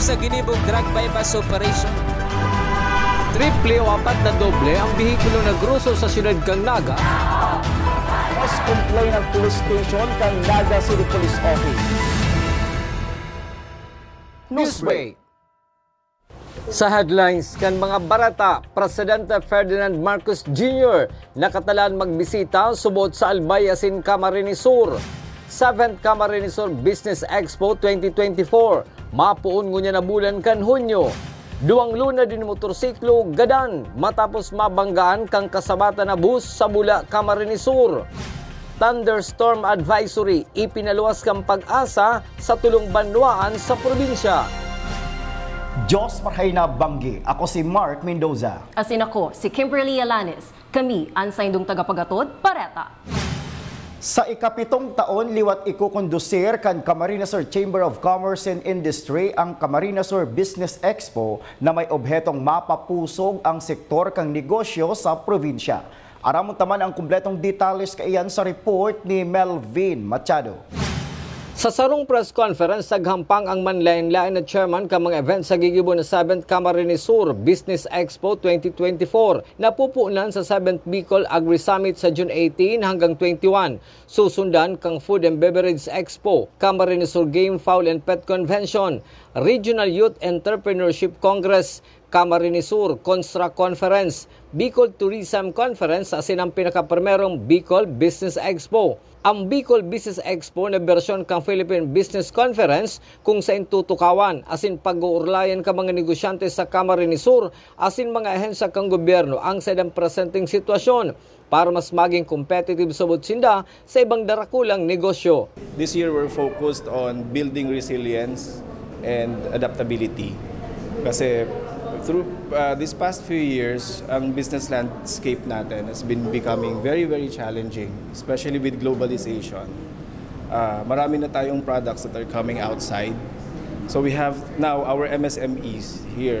sa ginibong drug bypass operation. Triple o 4 na doble ang bihikulo na gruso sa siyudad kang Naga. Mas complain ng police station kang Naga City Police Office. Newsbreak. Sa headlines kan mga barata, Presidente Ferdinand Marcos Jr. nakatalan magbisita subot sa Albayasin, Camarines Sur. 7th Camarines Sur Business Expo 2024. Mapuon ngunya na bulan kan Hunyo. 2 luna din motorsiklo gadan matapos mabanggaan kang kasabata na bus sa Bula, Camarines Sur. Thunderstorm advisory ipinaluwas kang pag-asa sa tulong banwaan sa probinsya. Diyos marhay na banggi. Ako si Mark Mendoza. Asin ako, si Kimberly Alanis. Kami, ang saindong tagapagatod, Pareta. Sa ikapitong taon, liwat ikukondusir kan Camarines Sur Chamber of Commerce and Industry ang Camarines Sur Business Expo na may obhetong mapapusog ang sektor kang negosyo sa probinsya. Aramon taman ang kumpletong detalles kaiyan sa report ni Melvin Machado. Sa sarong press conference, naghampang ang manlain-lain na chairman ka mga event sa gigibo na 7th Camarines Sur Business Expo 2024 na pupunan sa 7th Bicol Agri Summit sa June 18 hanggang 21. Susundan kang Food and Beverage Expo, Camarines Sur Game, Fowl and Pet Convention, Regional Youth Entrepreneurship Congress, Camarines Sur Construct Conference, Bicol Tourism Conference asin ang pinakaprimerong Bicol Business Expo. Ang Bicol Business Expo na bersyon kang Philippine Business Conference kung saan tutukawan asin pag-uurlayan ka mga negosyante sa Camarines Sur asin mga ahensya kang gobyerno ang sadang presenting sitwasyon para mas maging competitive sa butsinda sa ibang darakulang negosyo. This year we're focused on building resilience and adaptability. Kasi through these past few years, ang business landscape natin has been becoming very, very challenging, especially with globalization. Marami na tayong products that are coming outside. So we have now our MSMEs here.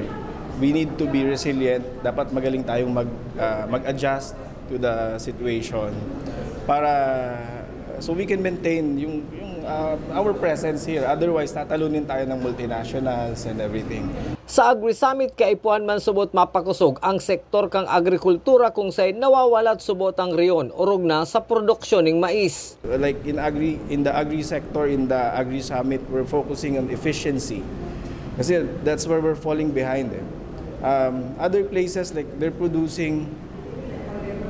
We need to be resilient. Dapat magaling tayong mag-adjust to the situation para so we can maintain our presence here. Otherwise, tatalunin tayo ng multinationals and everything. Sa Agri-Summit, kaipuan man subot mapakusog ang sektor kang agrikultura kung sa'y nawawalat subot ang riyon urog na sa produksyon ng mais. Like in the agri sector, in the Agri-Summit, we're focusing on efficiency. Kasi that's where we're falling behind. Other places, like they're producing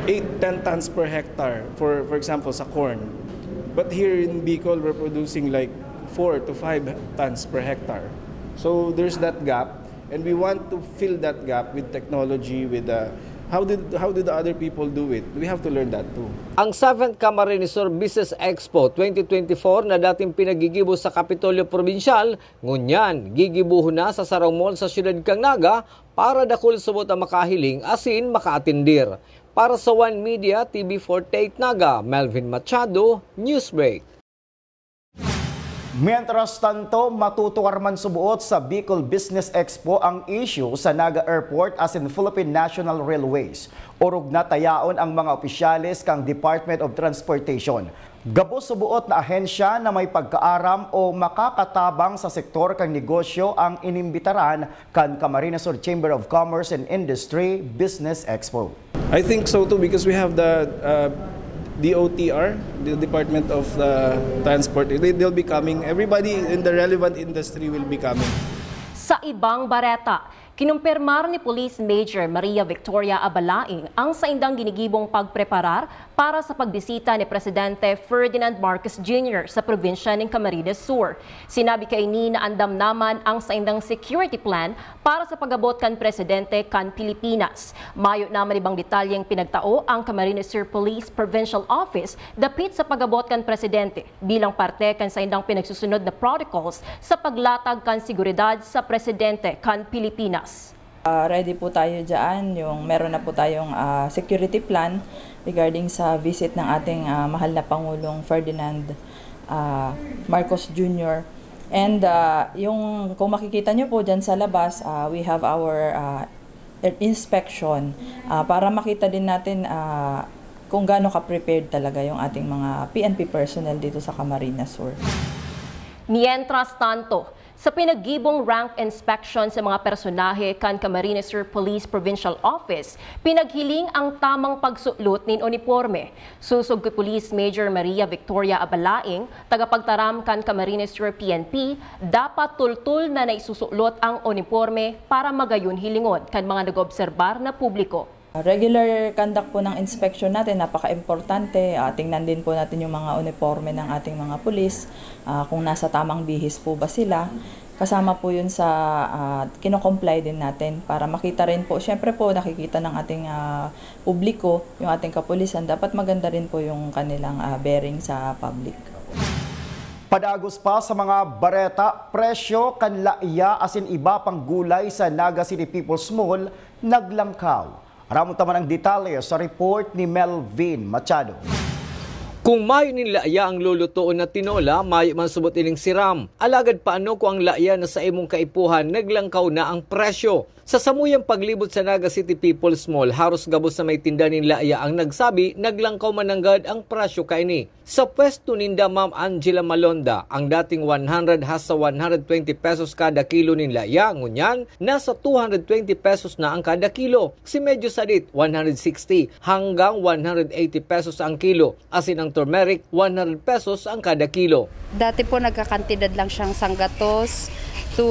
8-10 tons per hectare, for example, sa corn. But here in Bicol, we're producing like 4 to 5 tons per hectare. So there's that gap, and we want to fill that gap with technology, with how did the other people do it? We have to learn that too. Ang 7th Camarines Sur Business Expo 2024 na dating pinagigibo sa Kapitolyo Provincial, ngunyan gigibuho na sa Sarong Mall sa siyudad kang Naga para dakol subot ang makahiling asin makaatindir. Para sa One Media, TV48 Naga, Melvin Machado, Newsbreak. Mientras tanto, matutukar man subuot sa Bicol Business Expo ang issue sa Naga Airport as in Philippine National Railways. Urog na tayaon ang mga opisyalis kang Department of Transportation. Gabos subuot na ahensya na may pagkaaram o makakatabang sa sektor kang negosyo ang inimbitaran kan Camarines Sur Chamber of Commerce and Industry Business Expo. I think so too, because we have the DOTR, the Department of Transport. They'll be coming. Everybody in the relevant industry will be coming. Sa ibang bareta, kinumpirmar ni Police Major Maria Victoria Abalaing ang saindang ginigibong pagpreparar para sa pagbisita ni Presidente Ferdinand Marcos Jr. sa probinsya ng Camarines Sur. Sinabi kay ni na andam naman ang saindang security plan para sa pag-abot kan Presidente kan Pilipinas. Mayo naman ibang detalyeng pinagtao ang Camarines Sur Police Provincial Office dapit sa pag-abot kan Presidente bilang parte kan saindang pinagsusunod na protocols sa paglatag kan seguridad sa Presidente kan Pilipinas. Ready po tayo dyan, meron na po tayong security plan regarding sa visit ng ating mahal na Pangulong Ferdinand Marcos Jr. And kung makikita nyo po dyan sa labas, we have our inspection para makita din natin kung gaano ka-prepared talaga yung ating mga PNP personnel dito sa Camarines Sur. Mientras tanto, sa pinagibong rank inspection sa mga personahe kan Camarines Sur Police Provincial Office, pinaghiling ang tamang pagsulot nin uniforme. Susog kay Police Major Maria Victoria Abalaing, tagapagtaram kan Camarines Sur PNP, dapat tultul na naisusulot ang uniforme para magayon hilingon kan mga nag-obserbar na publiko. Regular conduct po ng inspection natin, napaka-importante. Tingnan din po natin yung mga uniforme ng ating mga pulis, kung nasa tamang bihis po ba sila. Kasama po yun sa kino-comply din natin para makita rin po, syempre po nakikita ng ating publiko, yung ating kapulisan, dapat maganda rin po yung kanilang bearing sa public. Padagos pa sa mga bareta, presyo kanlaiya asin iba pang gulay sa Naga City People's Mall naglangkaw. Aramon taman ang detalye sa report ni Melvin Machado. Kung mayo nin laaya ang lulutuon na tinola, mayo man subot ining siram. Alagad paano kung ang laaya na sa imong kaipuhan naglangkaw na ang presyo. Sa samuyang paglibot sa Naga City People's Mall, haros gabos na may tinda nin laaya ang nagsabi naglangkaw mananggad ang presyo kaini. Sa pwesto ninda Ma'am Angela Malonda, ang dating 100 hasta 120 pesos kada kilo nin laaya, ngunyan nasa 220 pesos na ang kada kilo. Si medyo sadit 160 hanggang 180 pesos ang kilo. Asin ang turmeric 100 pesos ang kada kilo. Dati po nagkakantidad lang siyang sanggatos to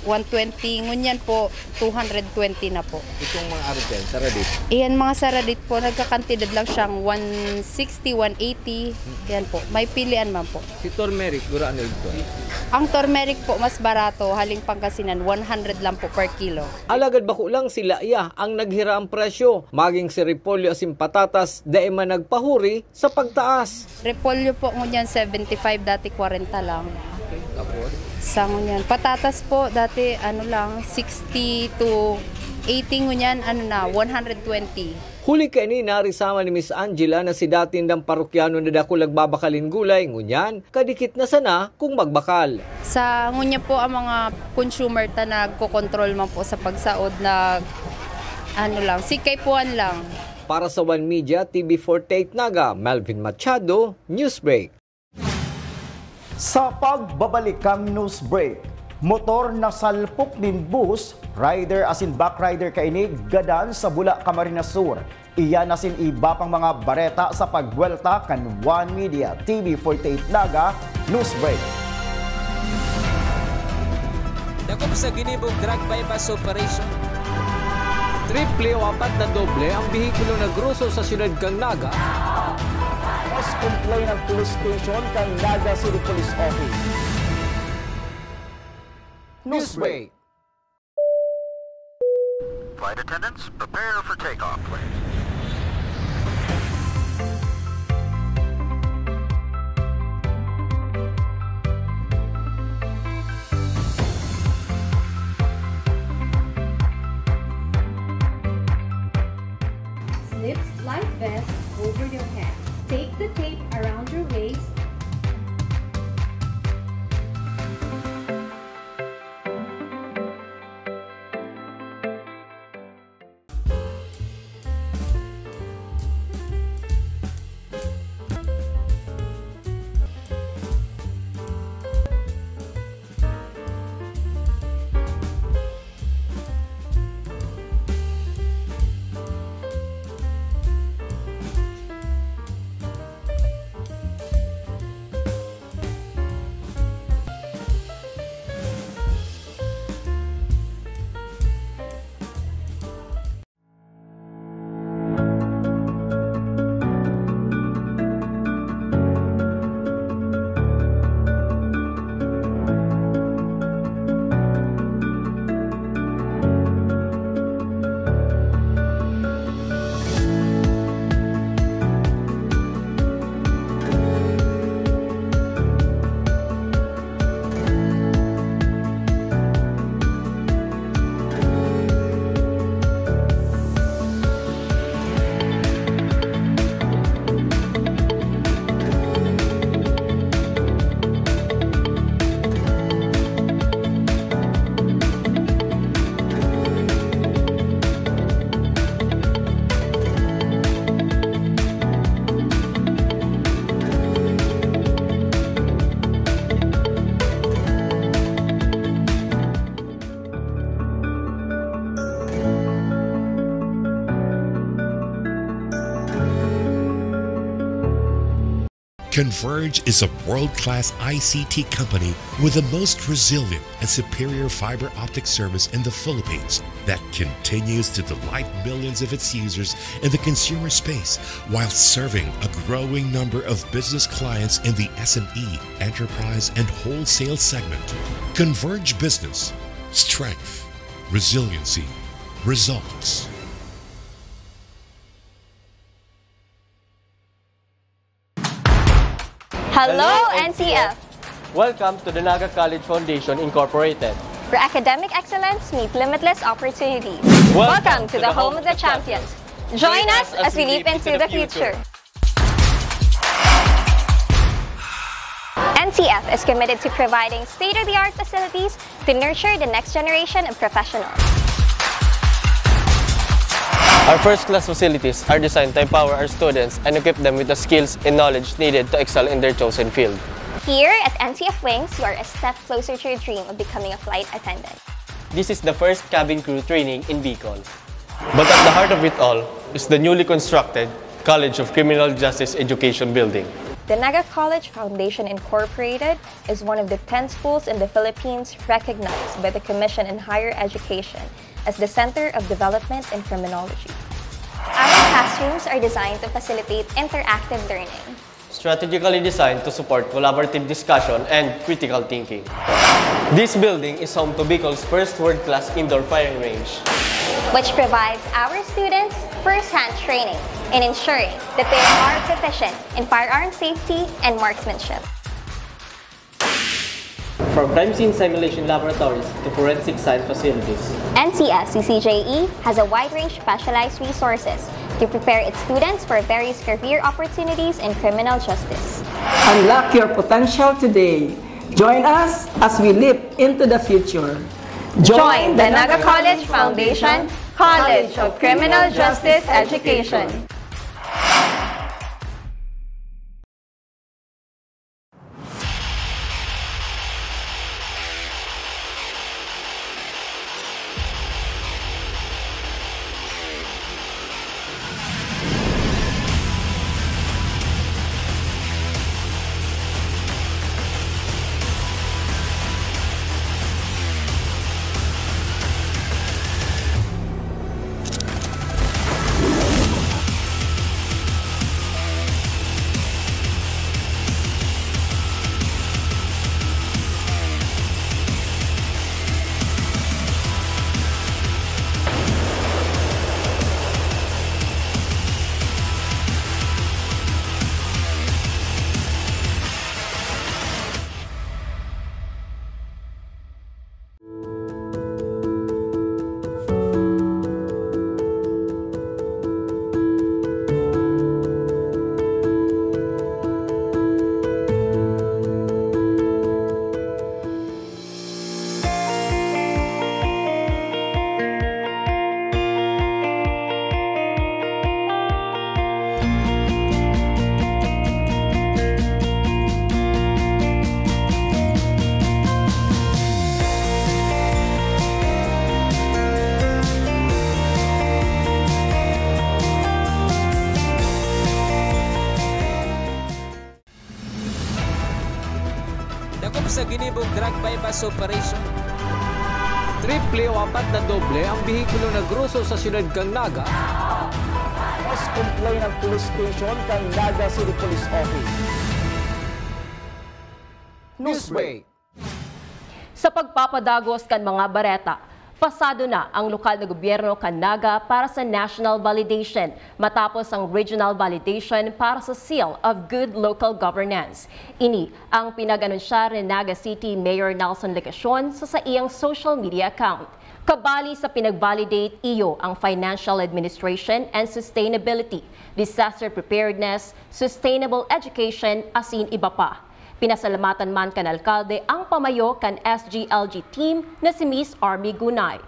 120, ngunyan po 220 na po. Itong mga arden, saradit. Iyan mga saradit po, nagkakantidad lang siyang 160, 180, yan po. May pilian man po. Si turmeric, gura ano ito? Ang turmeric po mas barato, haling Pangasinan, 100 lang po per kilo. Alagad bako lang sila iya ang naghira ang presyo. Maging si repolyo asin patatas, dae man nagpahuri sa pagtaas. Repolyo po ngunyan 75, dati 40 lang. Okay, tapos? Sa ngunyan. Patatas po, dati ano lang, 60 to 80 ngunyan, ano na, 120. Huli kay ni narisama ni Miss Angela na si datindang parokyano na dako nagbabakalin gulay, ngunyan, kadikit na sana kung magbakal. Sa ngunya po ang mga consumer ta nagko-control man po sa pagsaod na ano lang, sikaypuan lang. Para sa One Media TV 48 Naga, Melvin Machado, Newsbreak. Sa pagbabalikang news break, motor na salpok nin bus, rider asin backrider kainig gadan sa Bula, Camarines Sur. Iyan asin iba pang mga bareta sa pagwelta kan One Media TV 48 Naga News Break. Dakop sa ginibong drug bypass operation. Triple o apat na doble ang bihikulo na gruso sa siyudad kang Naga. Mas complain ng police station kang Naga City Police Office. Newsbreak. Flight attendants, prepare for takeoff, please. Slip life vest over your head. Take the tape around your waist. Converge is a world-class ICT company with the most resilient and superior fiber optic service in the Philippines that continues to delight millions of its users in the consumer space while serving a growing number of business clients in the SME, enterprise, and wholesale segment. Converge Business. Strength. Resiliency. Results. Hello, NCF! Welcome to the Naga College Foundation Incorporated. Where academic excellence meet limitless opportunities. Welcome to the home of the champions. Join us as we leap into the future. NCF is committed to providing state-of-the-art facilities to nurture the next generation of professionals. Our first-class facilities are designed to empower our students and equip them with the skills and knowledge needed to excel in their chosen field. Here at NCF Wings, you are a step closer to your dream of becoming a flight attendant. This is the first cabin crew training in Bicol. But at the heart of it all is the newly constructed College of Criminal Justice Education building. The Naga College Foundation Incorporated is one of the 10 schools in the Philippines recognized by the Commission on Higher Education as the Center of Development in Criminology. Our classrooms are designed to facilitate interactive learning. Strategically designed to support collaborative discussion and critical thinking. This building is home to Bicol's first world-class indoor firing range, which provides our students first-hand training in ensuring that they are proficient in firearm safety and marksmanship. From crime scene simulation laboratories to forensic science facilities, NCF CCJE has a wide range of specialized resources to prepare its students for various career opportunities in criminal justice. Unlock your potential today. Join us as we leap into the future. Join the Naga College Foundation College of Criminal Justice Education. Sa ginibong drug bypass operation. Triple o apat na doble ang bihikulo na gruso sa siyudad kang Naga. Mas complain ng police station kang Naga City Police Office. Newsbreak. Sa pagpapadagos kan mga bareta, pasado na ang lokal na gobyerno kan Naga para sa national validation matapos ang regional validation para sa Seal of Good Local Governance. Ini ang pinag-anunsya ni Naga City Mayor Nelson Legacion sa iyang social media account. Kabali sa pinag-validate iyo ang financial administration and sustainability, disaster preparedness, sustainable education, asin iba pa. Pinasalamatan man kan alkalde ang pamayo kan SGLG team na si Miss Army Gunay.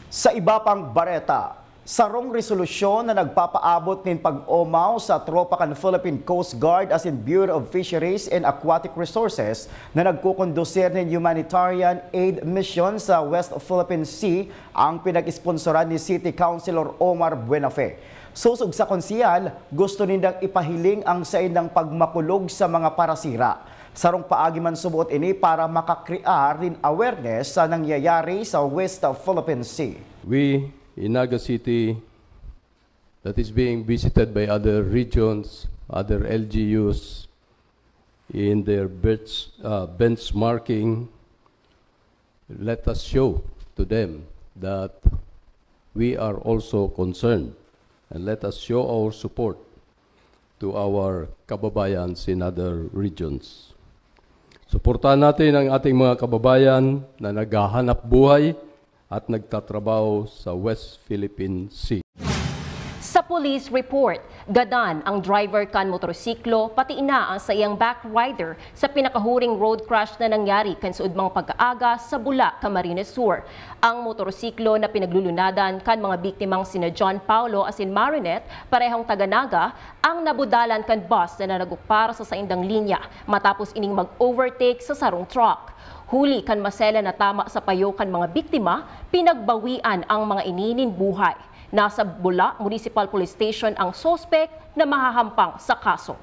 Sa iba pang bareta, sarong resolusyon na nagpapaabot nin pag-umaw sa tropa kan Philippine Coast Guard as in Bureau of Fisheries and Aquatic Resources na nagkukondusir ng humanitarian aid mission sa West Philippine Sea ang pinag-sponsoran ni City Councilor Omar Buenafe. Susog sa konsihal, gusto nindang ipahiling ang saindang pagmakulog sa mga parasira. Sarong paagi man subuot ini para makakrear rin awareness sa nangyayari sa West Philippine Sea. We in Naga City that is being visited by other regions, other LGUs in their benchmarking, let us show to them that we are also concerned. And let us show our support to our kababayans in other regions. Suportahan natin ang ating mga kababayan na naghahanap buhay at nagtatrabaho sa West Philippine Sea. Sa police report, gadan ang driver kan motorsiklo pati ina ang sa iyang backrider sa pinakahuring road crash na nangyari kan suudmang pagkaaga sa Bula, Camarines Sur. Ang motorsiklo na pinaglulunadan kan mga biktimang sina John Paulo asin Marinet, parehong taga-Naga, ang nabudalan kan bus na nanagukpar sa saindang linya matapos ining mag-overtake sa sarong truck. Huli kan masela na tama sa payo kan mga biktima, pinagbawian ang mga ininin buhay. Nasa Bula Municipal Police Station ang sospek na mahahampang sa kaso.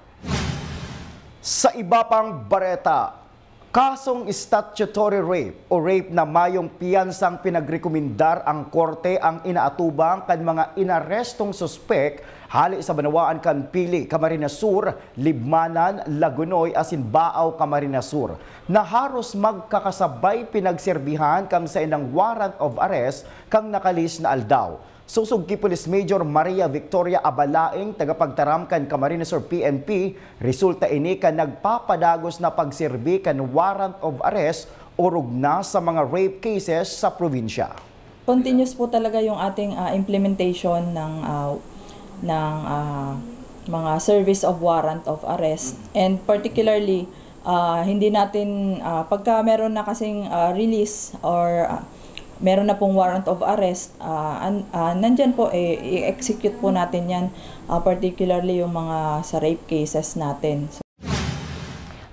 Sa iba pang bareta, kasong statutory rape o rape na mayong piyansang pinagrekomendar ang korte ang inaatubang kan mga inarestong sospek hali sa Banawaan kan Pili, Camarines Sur, Libmanan, Lagunoy, asin Baaw, Camarines Sur. Na haros magkakasabay pinagserbihan kang sa inang warrant of arrest kang nakalis na aldaw. Susog ki Police Major Maria Victoria Abalaing, tagapagtaram kan Camarines Sur PNP, resulta ini kan nagpapadagos na pagserbi kan warrant of arrest o rugna sa mga rape cases sa probinsya. Continuous po talaga yung ating implementation ng mga service of warrant of arrest, and particularly hindi natin pagka meron na kasing release or meron na pong warrant of arrest, nandyan po, i-execute po natin yan, particularly yung mga sa rape cases natin.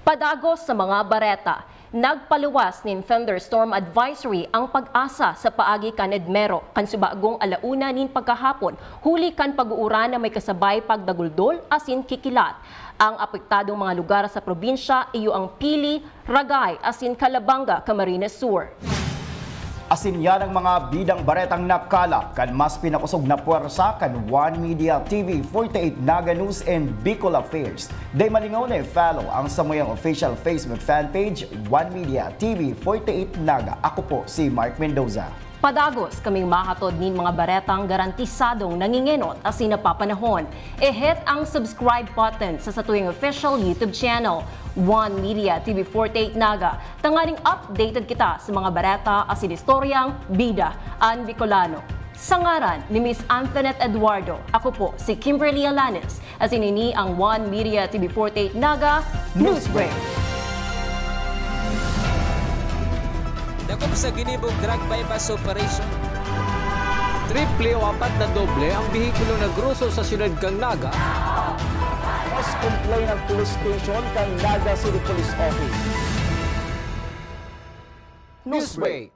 Padagos sa mga bareta, nagpaluwas nin thunderstorm advisory ang Pag-asa sa paagi kan Edmero, kan subagong alauna nin pagkahapon, huli kan pag-uuran na may kasabay pagdaguldol asin kikilat. Ang apektadong mga lugar sa probinsya iyo ang Pili, Ragay, asin Calabanga, Camarines Sur. Asin yan ang mga bidang baretang nakalap kan mas pinakusog na puwersa kan One Media TV 48 Naga News and Bicol Affairs. Day malingaw na follow ang samuyang official Facebook fan page One Media TV 48 Naga. Ako po si Mark Mendoza. Padagos kaming mahatod nin mga baretang garantisadong nangingenot asin napapanahon. I-hit ang subscribe button sa tuwing official YouTube channel, One Media TV 48 Naga. Tanganing updated kita sa mga bareta asin istoryang bida an Bicolano. Sa ngaran ni Miss Antoinette Eduardo, ako po si Kimberly Alanes. Asin ini ang One Media TV 48 Naga News Break. Dakop sa ginibong drug bypass operation. Triple o apat na doble ang bihikulo na gruso sa siyudad kang Naga. Mas complain ng police station kang Naga City Police Office. Newsbreak.